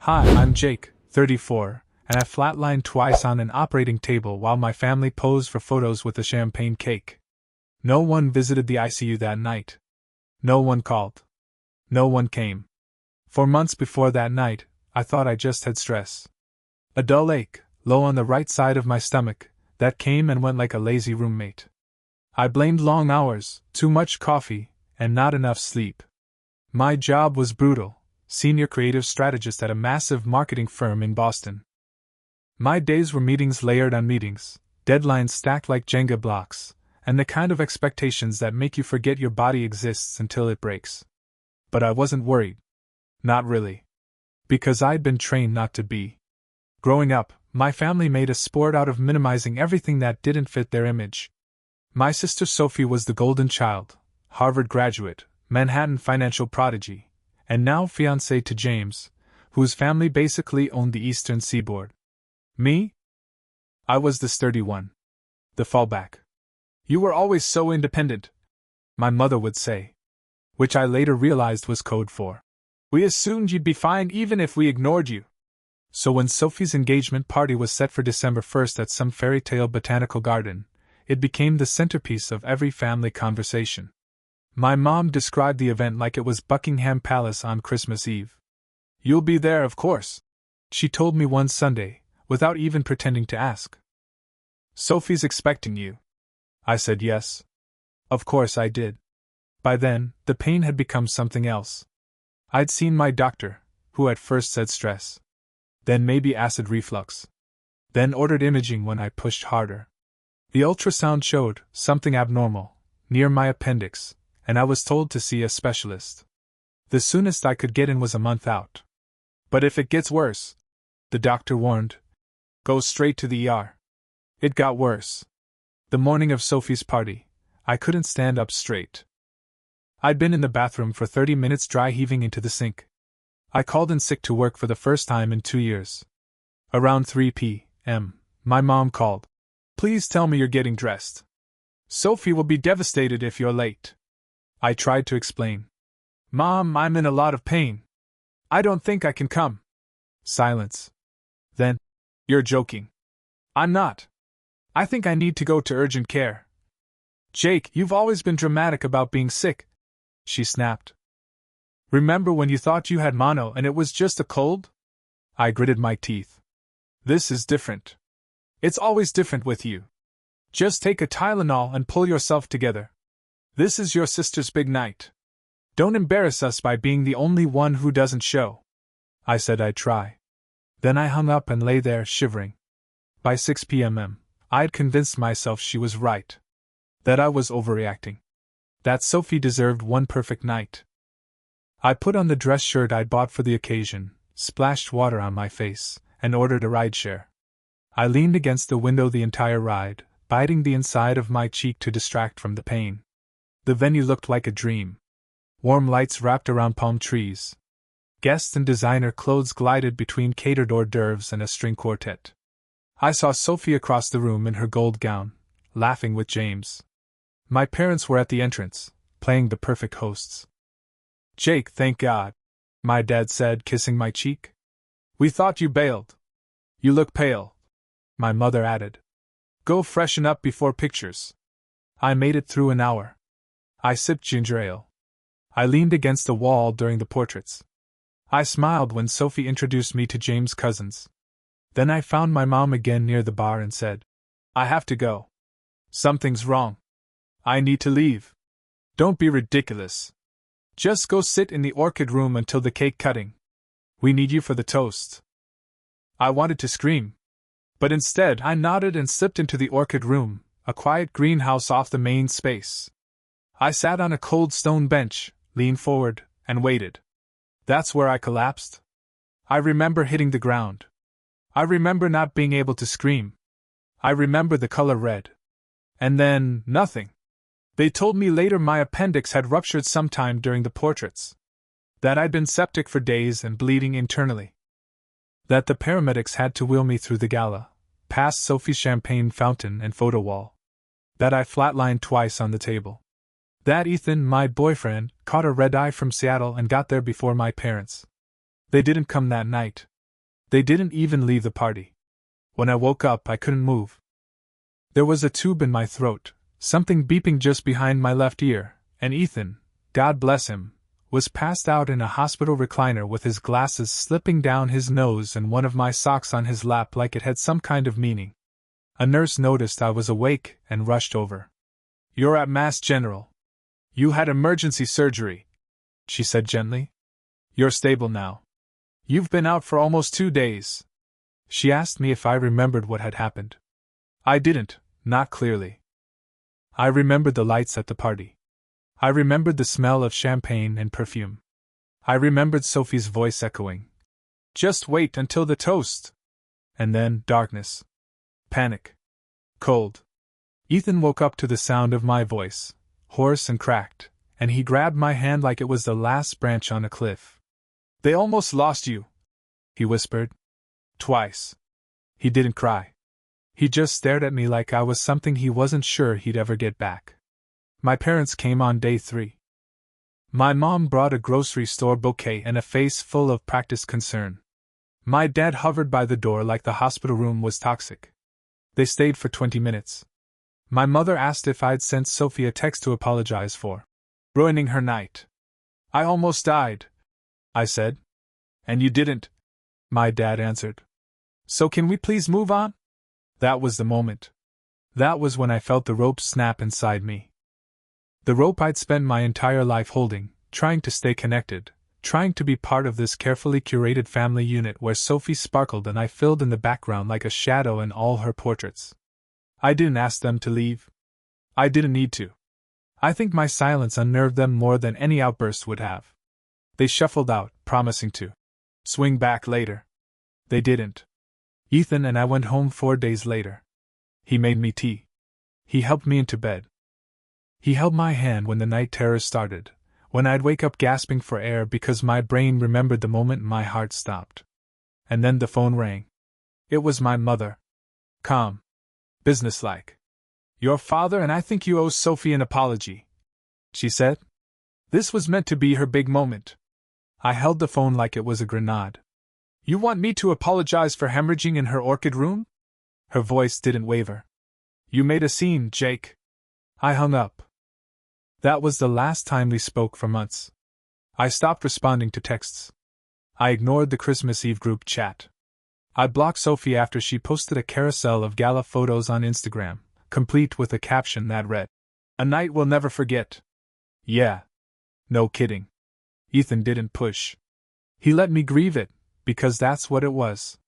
Hi, I'm Jake, 34, and I flatlined twice on an operating table while my family posed for photos with a champagne cake. No one visited the ICU that night. No one called. No one came. For months before that night, I thought I just had stress. A dull ache, low on the right side of my stomach, that came and went like a lazy roommate. I blamed long hours, too much coffee, and not enough sleep. My job was brutal, senior creative strategist at a massive marketing firm in Boston. My days were meetings layered on meetings, deadlines stacked like Jenga blocks, and the kind of expectations that make you forget your body exists until it breaks. But I wasn't worried. Not really. Because I'd been trained not to be. Growing up, my family made a sport out of minimizing everything that didn't fit their image. My sister Sophie was the golden child, Harvard graduate, Manhattan financial prodigy, and now fiancée to James, whose family basically owned the eastern seaboard. Me? I was the sturdy one. The fallback. You were always so independent, my mother would say. Which I later realized was code for, we assumed you'd be fine even if we ignored you. So when Sophie's engagement party was set for December 1st at some fairy tale botanical garden, it became the centerpiece of every family conversation. My mom described the event like it was Buckingham Palace on Christmas Eve. You'll be there, of course, she told me one Sunday, without even pretending to ask. Sophie's expecting you. I said yes. Of course I did. By then, the pain had become something else. I'd seen my doctor, who at first said stress. Then maybe acid reflux. Then ordered imaging when I pushed harder. The ultrasound showed something abnormal, near my appendix, and I was told to see a specialist. The soonest I could get in was a month out. But if it gets worse, the doctor warned, go straight to the ER. It got worse. The morning of Sophie's party, I couldn't stand up straight. I'd been in the bathroom for 30 minutes dry heaving into the sink. I called in sick to work for the first time in 2 years. Around 3 p.m., my mom called. Please tell me you're getting dressed. Sophie will be devastated if you're late. I tried to explain. Mom, I'm in a lot of pain. I don't think I can come. Silence. Then, you're joking. I'm not. I think I need to go to urgent care. Jake, you've always been dramatic about being sick, she snapped. Remember when you thought you had mono and it was just a cold? I gritted my teeth. This is different. It's always different with you. Just take a Tylenol and pull yourself together. This is your sister's big night. Don't embarrass us by being the only one who doesn't show. I said I'd try. Then I hung up and lay there shivering. By 6 p.m., I'd convinced myself she was right. That I was overreacting. That Sophie deserved one perfect night. I put on the dress shirt I'd bought for the occasion, splashed water on my face, and ordered a rideshare. I leaned against the window the entire ride, biting the inside of my cheek to distract from the pain. The venue looked like a dream. Warm lights wrapped around palm trees. Guests and designer clothes glided between catered hors d'oeuvres and a string quartet. I saw Sophie across the room in her gold gown, laughing with James. My parents were at the entrance, playing the perfect hosts. Jake, thank God, my dad said, kissing my cheek. We thought you bailed. You look pale, my mother added. Go freshen up before pictures. I made it through an hour. I sipped ginger ale. I leaned against the wall during the portraits. I smiled when Sophie introduced me to James' cousins. Then I found my mom again near the bar and said, I have to go. Something's wrong. I need to leave. Don't be ridiculous. Just go sit in the orchid room until the cake cutting. We need you for the toast. I wanted to scream. But instead I nodded and slipped into the orchid room, a quiet greenhouse off the main space. I sat on a cold stone bench, leaned forward, and waited. That's where I collapsed. I remember hitting the ground. I remember not being able to scream. I remember the color red. And then, nothing. They told me later my appendix had ruptured sometime during the portraits. That I'd been septic for days and bleeding internally. That the paramedics had to wheel me through the gala, past Sophie's champagne fountain and photo wall. That I flatlined twice on the table. That Ethan, my boyfriend, caught a red-eye from Seattle and got there before my parents. They didn't come that night, They didn't even leave the party. When I woke up, I couldn't move. There was a tube in my throat, something beeping just behind my left ear, and Ethan, God bless him, was passed out in a hospital recliner with his glasses slipping down his nose and one of my socks on his lap like it had some kind of meaning. A nurse noticed I was awake and rushed over. "You're at Mass General. You had emergency surgery," she said gently. "You're stable now. You've been out for almost 2 days." She asked me if I remembered what had happened. I didn't, not clearly. I remembered the lights at the party. I remembered the smell of champagne and perfume. I remembered Sophie's voice echoing, "Just wait until the toast." And then darkness. Panic. Cold. Ethan woke up to the sound of my voice, hoarse and cracked, and he grabbed my hand like it was the last branch on a cliff. "They almost lost you," he whispered. "Twice." He didn't cry. He just stared at me like I was something he wasn't sure he'd ever get back. My parents came on day 3. My mom brought a grocery store bouquet and a face full of practiced concern. My dad hovered by the door like the hospital room was toxic. They stayed for 20 minutes. My mother asked if I'd sent Sophie a text to apologize for ruining her night. "I almost died," I said. "And you didn't," my dad answered. "So can we please move on?" That was the moment. That was when I felt the rope snap inside me. The rope I'd spent my entire life holding, trying to stay connected, trying to be part of this carefully curated family unit where Sophie sparkled and I filled in the background like a shadow in all her portraits. I didn't ask them to leave. I didn't need to. I think my silence unnerved them more than any outburst would have. They shuffled out, promising to swing back later. They didn't. Ethan and I went home 4 days later. He made me tea. He helped me into bed. He held my hand when the night terrors started, when I'd wake up gasping for air because my brain remembered the moment my heart stopped. And then the phone rang. It was my mother. Calm. Businesslike. "Your father and I think you owe Sophie an apology," she said. This was meant to be her big moment. I held the phone like it was a grenade. "You want me to apologize for hemorrhaging in her orchid room?" Her voice didn't waver. "You made a scene, Jake." I hung up. That was the last time we spoke for months. I stopped responding to texts. I ignored the Christmas Eve group chat. I blocked Sophie after she posted a carousel of gala photos on Instagram, complete with a caption that read, "A night we'll never forget." Yeah. No kidding. Ethan didn't push. He let me grieve it, because that's what it was.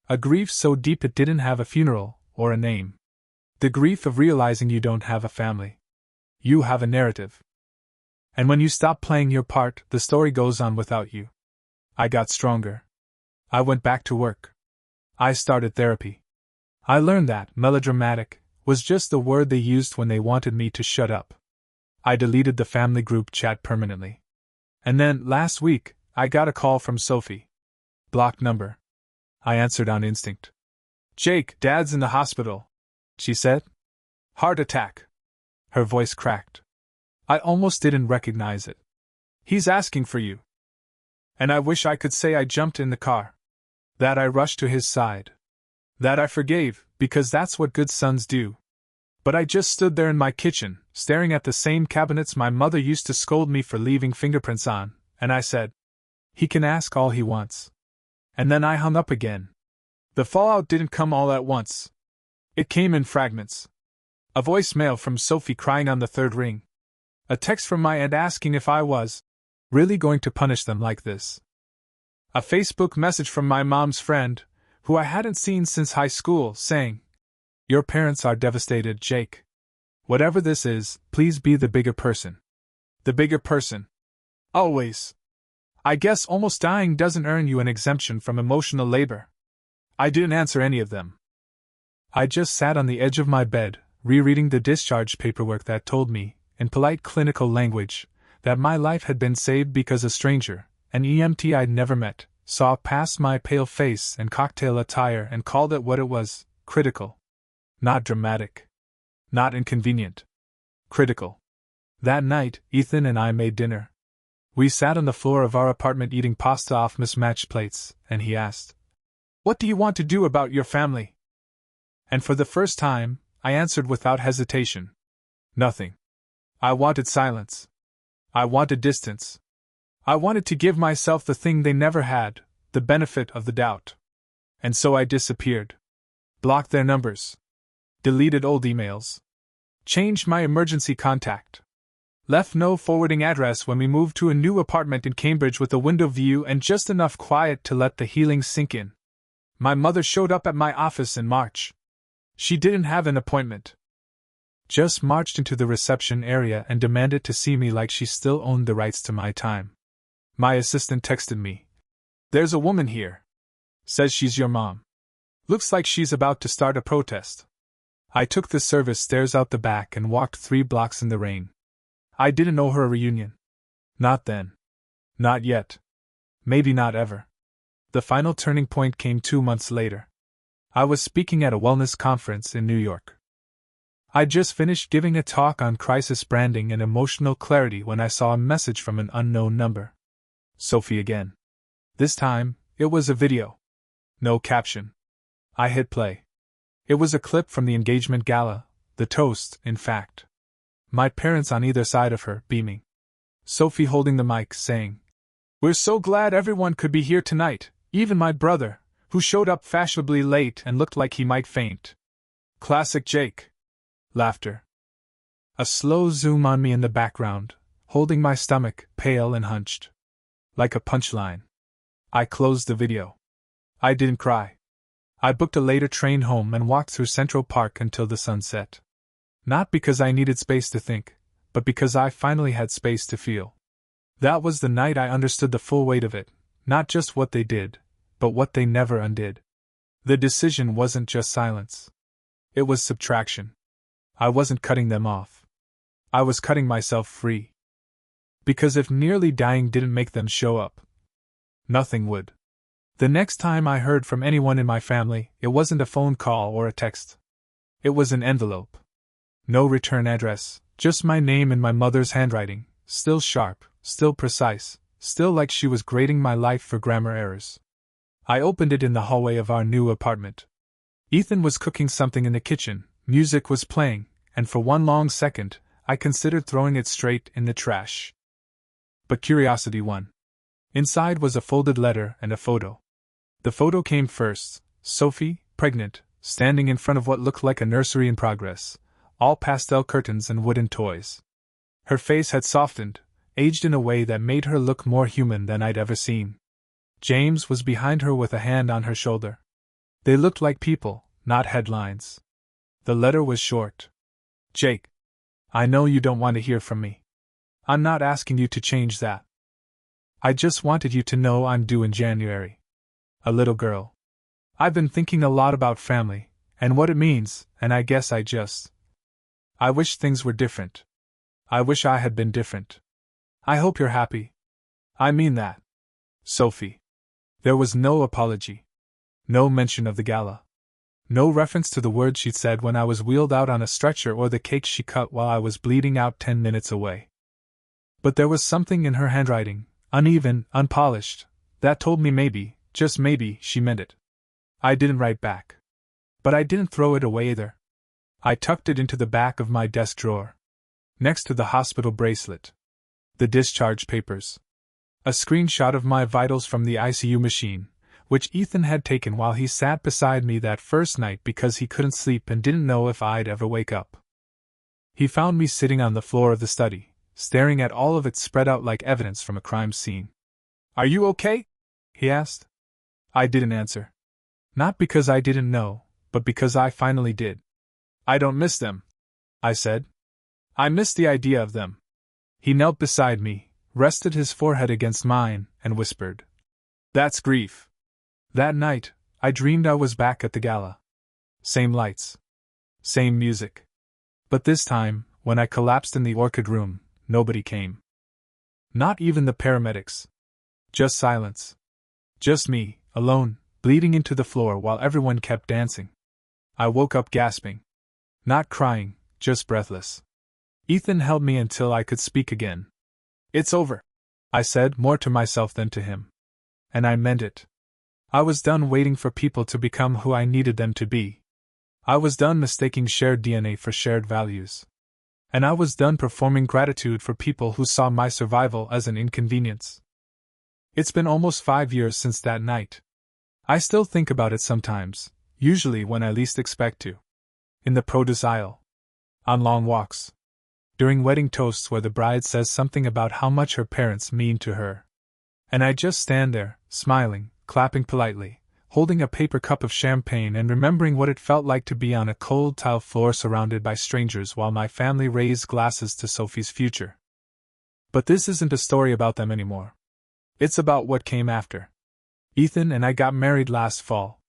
A grief so deep it didn't have a funeral or a name. The grief of realizing you don't have a family. You have a narrative. And when you stop playing your part, the story goes on without you. I got stronger. I went back to work. I started therapy. I learned that melodramatic was just the word they used when they wanted me to shut up. I deleted the family group chat permanently. And then, last week, I got a call from Sophie. Blocked number. I answered on instinct. "Jake, Dad's in the hospital," she said. "Heart attack." Her voice cracked. I almost didn't recognize it. "He's asking for you." And I wish I could say I jumped in the car. That I rushed to his side. That I forgave, because that's what good sons do. But I just stood there in my kitchen, staring at the same cabinets my mother used to scold me for leaving fingerprints on, and I said, "He can ask all he wants." And then I hung up again. The fallout didn't come all at once. It came in fragments. A voicemail from Sophie crying on the 3rd ring. A text from my aunt asking if I was really going to punish them like this. A Facebook message from my mom's friend, who I hadn't seen since high school, saying, "Your parents are devastated, Jake. Whatever this is, please be the bigger person." The bigger person. Always. I guess almost dying doesn't earn you an exemption from emotional labor. I didn't answer any of them. I just sat on the edge of my bed, rereading the discharge paperwork that told me, in polite clinical language, that my life had been saved because a stranger, an EMT I'd never met, saw past my pale face and cocktail attire and called it what it was: critical. Not dramatic. Not inconvenient. Critical. That night, Ethan and I made dinner. We sat on the floor of our apartment eating pasta off mismatched plates, and he asked, What do you want to do about your family? And for the first time, I answered without hesitation. Nothing. I wanted silence. I wanted distance. I wanted to give myself the thing they never had, the benefit of the doubt. And so I disappeared. Blocked their numbers. Deleted old emails. Changed my emergency contact. Left no forwarding address when we moved to a new apartment in Cambridge with a window view and just enough quiet to let the healing sink in. My mother showed up at my office in March. She didn't have an appointment. Just marched into the reception area and demanded to see me like she still owned the rights to my time. My assistant texted me. There's a woman here. Says she's your mom. Looks like she's about to start a protest. I took the service stairs out the back and walked 3 blocks in the rain. I didn't owe her a reunion. Not then. Not yet. Maybe not ever. The final turning point came 2 months later. I was speaking at a wellness conference in New York. I'd just finished giving a talk on crisis branding and emotional clarity when I saw a message from an unknown number. Sophie again. This time, it was a video. No caption. I hit play. It was a clip from the engagement gala, the toast, in fact. My parents on either side of her, beaming. Sophie holding the mic, saying, "We're so glad everyone could be here tonight, even my brother, who showed up fashionably late and looked like he might faint." Classic Jake. Laughter. A slow zoom on me in the background, holding my stomach, pale and hunched. Like a punchline. I closed the video. I didn't cry. I booked a later train home and walked through Central Park until the sun set. Not because I needed space to think, but because I finally had space to feel. That was the night I understood the full weight of it, not just what they did, but what they never undid. The decision wasn't just silence. It was subtraction. I wasn't cutting them off. I was cutting myself free. Because if nearly dying didn't make them show up, nothing would. The next time I heard from anyone in my family, it wasn't a phone call or a text. It was an envelope. No return address, just my name in my mother's handwriting, still sharp, still precise, still like she was grading my life for grammar errors. I opened it in the hallway of our new apartment. Ethan was cooking something in the kitchen, music was playing, and for one long second, I considered throwing it straight in the trash. But curiosity won. Inside was a folded letter and a photo. The photo came first, Sophie, pregnant, standing in front of what looked like a nursery in progress, all pastel curtains and wooden toys. Her face had softened, aged in a way that made her look more human than I'd ever seen. James was behind her with a hand on her shoulder. They looked like people, not headlines. The letter was short. Jake, I know you don't want to hear from me. I'm not asking you to change that. I just wanted you to know I'm due in January. A little girl. I've been thinking a lot about family, and what it means, and I guess I wish things were different. I wish I had been different. I hope you're happy. I mean that. Sophie. There was no apology. No mention of the gala. No reference to the words she'd said when I was wheeled out on a stretcher or the cake she cut while I was bleeding out 10 minutes away. But there was something in her handwriting, uneven, unpolished, that told me maybe, just maybe, she meant it. I didn't write back. But I didn't throw it away either. I tucked it into the back of my desk drawer. Next to the hospital bracelet. The discharge papers. A screenshot of my vitals from the ICU machine, which Ethan had taken while he sat beside me that first night because he couldn't sleep and didn't know if I'd ever wake up. He found me sitting on the floor of the study, staring at all of it spread out like evidence from a crime scene. "Are you okay?" he asked. I didn't answer. Not because I didn't know, but because I finally did. "I don't miss them," I said. "I miss the idea of them." He knelt beside me, rested his forehead against mine, and whispered, "That's grief." That night, I dreamed I was back at the gala. Same lights. Same music. But this time, when I collapsed in the orchid room, nobody came. Not even the paramedics. Just silence. Just me, alone, bleeding into the floor while everyone kept dancing. I woke up gasping. Not crying, just breathless. Ethan held me until I could speak again. "It's over," I said, more to myself than to him. And I meant it. I was done waiting for people to become who I needed them to be. I was done mistaking shared DNA for shared values. And I was done performing gratitude for people who saw my survival as an inconvenience. It's been almost 5 years since that night. I still think about it sometimes, usually when I least expect to. In the produce aisle. On long walks. During wedding toasts where the bride says something about how much her parents mean to her. And I just stand there, smiling, clapping politely, holding a paper cup of champagne and remembering what it felt like to be on a cold tile floor surrounded by strangers while my family raised glasses to Sophie's future. But this isn't a story about them anymore. It's about what came after. Ethan and I got married last fall.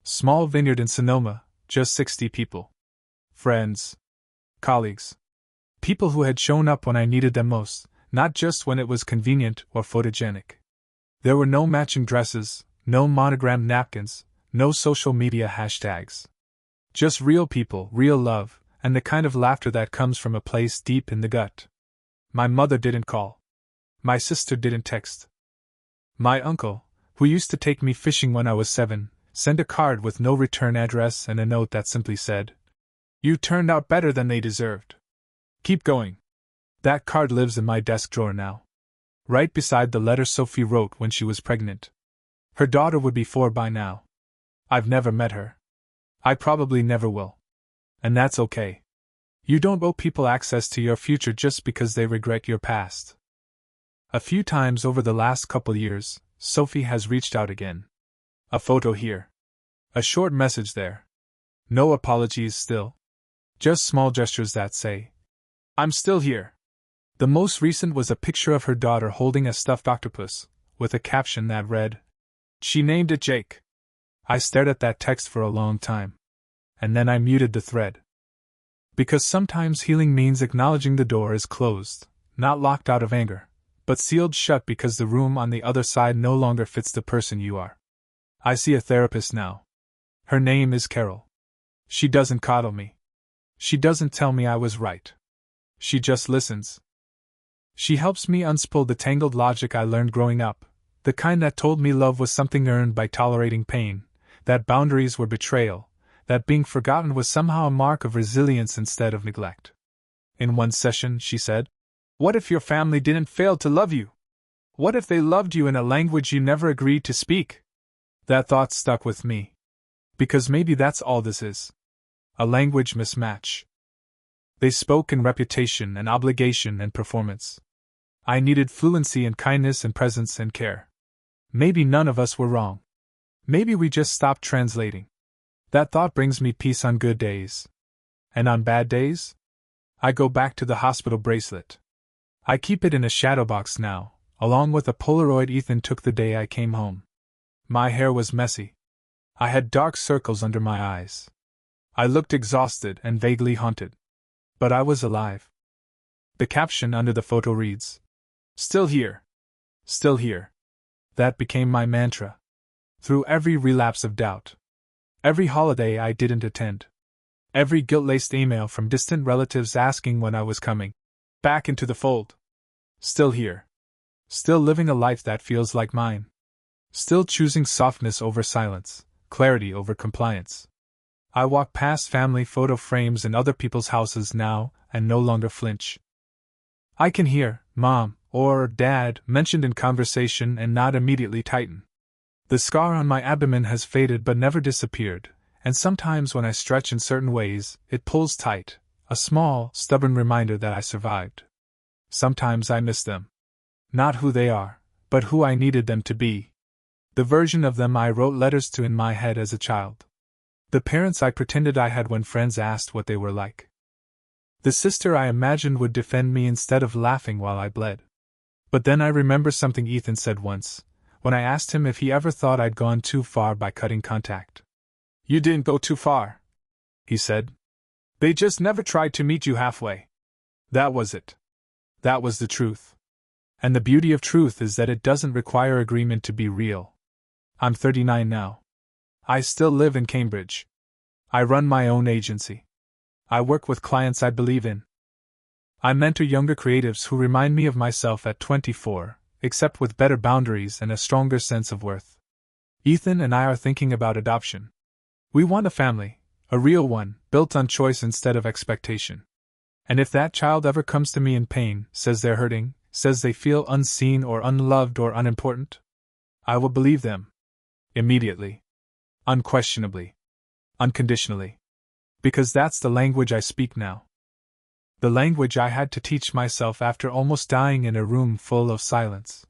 Small vineyard in Sonoma, just 60 people. Friends. Colleagues. People who had shown up when I needed them most, not just when it was convenient or photogenic. There were no matching dresses, no monogrammed napkins, no social media hashtags. Just real people, real love, and the kind of laughter that comes from a place deep in the gut. My mother didn't call. My sister didn't text. My uncle, who used to take me fishing when I was 7, sent a card with no return address and a note that simply said, "You turned out better than they deserved. Keep going." That card lives in my desk drawer now. Right beside the letter Sophie wrote when she was pregnant. Her daughter would be 4 by now. I've never met her. I probably never will. And that's okay. You don't owe people access to your future just because they regret your past. A few times over the last couple years, Sophie has reached out again. A photo here. A short message there. No apologies still. Just small gestures that say, "I'm still here." The most recent was a picture of her daughter holding a stuffed octopus, with a caption that read, "She named it Jake." I stared at that text for a long time. And then I muted the thread. Because sometimes healing means acknowledging the door is closed, not locked out of anger, but sealed shut because the room on the other side no longer fits the person you are. I see a therapist now. Her name is Carol. She doesn't coddle me. She doesn't tell me I was right. She just listens. She helps me unspool the tangled logic I learned growing up, the kind that told me love was something earned by tolerating pain, that boundaries were betrayal, that being forgotten was somehow a mark of resilience instead of neglect. In one session, she said, "What if your family didn't fail to love you? What if they loved you in a language you never agreed to speak?" That thought stuck with me. Because maybe that's all this is. A language mismatch. They spoke in reputation and obligation and performance. I needed fluency and kindness and presence and care. Maybe none of us were wrong. Maybe we just stopped translating. That thought brings me peace on good days. And on bad days? I go back to the hospital bracelet. I keep it in a shadow box now, along with a Polaroid Ethan took the day I came home. My hair was messy. I had dark circles under my eyes. I looked exhausted and vaguely haunted. But I was alive. The caption under the photo reads, "Still here. Still here." That became my mantra. Through every relapse of doubt. Every holiday I didn't attend. Every guilt-laced email from distant relatives asking when I was coming back into the fold. Still here. Still living a life that feels like mine. Still choosing softness over silence, clarity over compliance. I walk past family photo frames in other people's houses now and no longer flinch. I can hear "Mom" or "Dad" mentioned in conversation and not immediately tighten. The scar on my abdomen has faded but never disappeared, and sometimes when I stretch in certain ways, it pulls tight, a small, stubborn reminder that I survived. Sometimes I miss them. Not who they are, but who I needed them to be. The version of them I wrote letters to in my head as a child. The parents I pretended I had when friends asked what they were like. The sister I imagined would defend me instead of laughing while I bled. But then I remember something Ethan said once, when I asked him if he ever thought I'd gone too far by cutting contact. "You didn't go too far," he said. "They just never tried to meet you halfway." That was it. That was the truth. And the beauty of truth is that it doesn't require agreement to be real. I'm 39 now. I still live in Cambridge. I run my own agency. I work with clients I believe in. I mentor younger creatives who remind me of myself at 24, except with better boundaries and a stronger sense of worth. Ethan and I are thinking about adoption. We want a family, a real one, built on choice instead of expectation. And if that child ever comes to me in pain, says they're hurting, says they feel unseen or unloved or unimportant, I will believe them. Immediately. Unquestionably. Unconditionally. Because that's the language I speak now. The language I had to teach myself after almost dying in a room full of silence.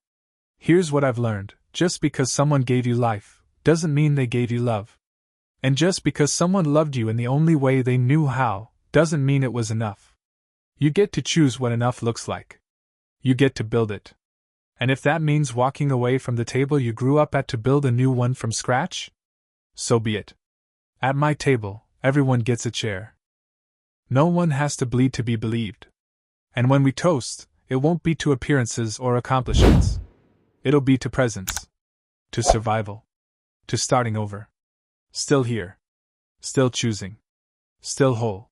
Here's what I've learned: just because someone gave you life, doesn't mean they gave you love. And just because someone loved you in the only way they knew how, doesn't mean it was enough. You get to choose what enough looks like. You get to build it. And if that means walking away from the table you grew up at to build a new one from scratch, so be it. At my table, everyone gets a chair. No one has to bleed to be believed. And when we toast, it won't be to appearances or accomplishments. It'll be to presence. To survival. To starting over. Still here. Still choosing. Still whole.